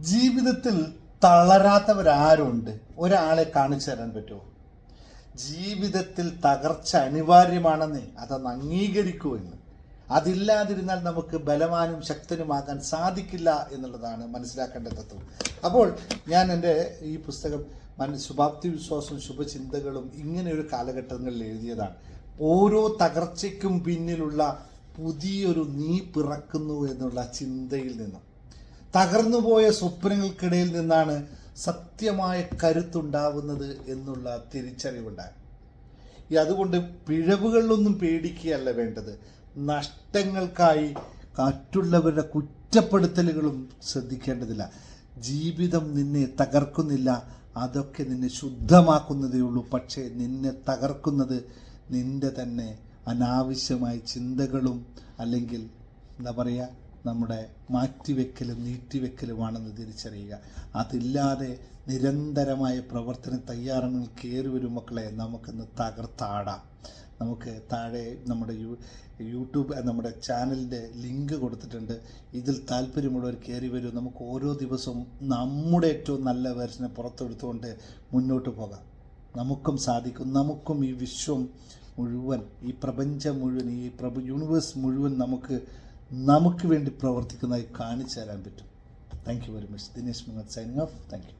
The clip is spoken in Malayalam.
ജീവിതത്തിൽ തളരാത്തവരാരുണ്ട്? ഒരാളെ കാണിച്ചു തരാൻ പറ്റുമോ? ജീവിതത്തിൽ തകർച്ച അനിവാര്യമാണെന്നേ, അതൊന്ന് അംഗീകരിക്കൂ എന്ന്. അതില്ലാതിരുന്നാൽ നമുക്ക് ബലവാനും ശക്തനുമാകാൻ സാധിക്കില്ല എന്നുള്ളതാണ് മനസ്സിലാക്കേണ്ട തത്വം. അപ്പോൾ ഞാൻ എൻ്റെ ഈ പുസ്തകം ശുഭാപ്തി വിശ്വാസവും ശുഭചിന്തകളും ഇങ്ങനെ ഒരു കാലഘട്ടങ്ങളിൽ എഴുതിയതാണ്. ഓരോ തകർച്ചയ്ക്കും പിന്നിലുള്ള പുതിയൊരു നീ പിറക്കുന്നു എന്നുള്ള ചിന്തയിൽ നിന്നും, തകർന്നുപോയ സ്വപ്നങ്ങൾക്കിടയിൽ നിന്നാണ് സത്യമായ കരുത്തുണ്ടാവുന്നത് എന്നുള്ള തിരിച്ചറിവുണ്ടായി. അതുകൊണ്ട് പിഴവുകളിലൊന്നും പേടിക്കുകയല്ല വേണ്ടത്. നഷ്ടങ്ങൾക്കായി മറ്റുള്ളവരുടെ കുറ്റപ്പെടുത്തലുകളും ശ്രദ്ധിക്കേണ്ടതില്ല. ജീവിതം നിന്നെ തകർക്കുന്നില്ല, അതൊക്കെ നിന്നെ ശുദ്ധമാക്കുന്നതേ ഉള്ളൂ. പക്ഷേ നിന്നെ തകർക്കുന്നത് നിന്റെ തന്നെ അനാവശ്യമായ ചിന്തകളും അല്ലെങ്കിൽ എന്താ പറയുക, നമ്മുടെ മാറ്റിവെക്കലും നീട്ടിവെക്കലുമാണെന്ന് തിരിച്ചറിയുക. അതില്ലാതെ നിരന്തരമായ പ്രവർത്തന തയ്യാറെടുപ്പിൽ കയറി വരും മക്കളെ, നമുക്കിന്ന് തകർത്താടാം. നമുക്ക് താഴെ നമ്മുടെ യൂട്യൂബ് നമ്മുടെ ചാനലിൻ്റെ ലിങ്ക് കൊടുത്തിട്ടുണ്ട്. ഇതിൽ താല്പര്യമുള്ളവർ കയറി വരും. നമുക്ക് ഓരോ ദിവസവും നമ്മുടെ ഏറ്റവും നല്ല വേർഷനെ പുറത്തെടുത്തുകൊണ്ട് മുന്നോട്ട് പോകാം. നമുക്കും സാധിക്കും. നമുക്കും ഈ വിശ്വം മുഴുവൻ, ഈ പ്രപഞ്ചം മുഴുവൻ, ഈ യൂണിവേഴ്സ് മുഴുവൻ നമുക്ക് വേണ്ടി പ്രവർത്തിക്കുന്നതായി കാണിച്ചു തരാൻ പറ്റും. Thank you very much. Dinesh Muhammad signing off. Thank U.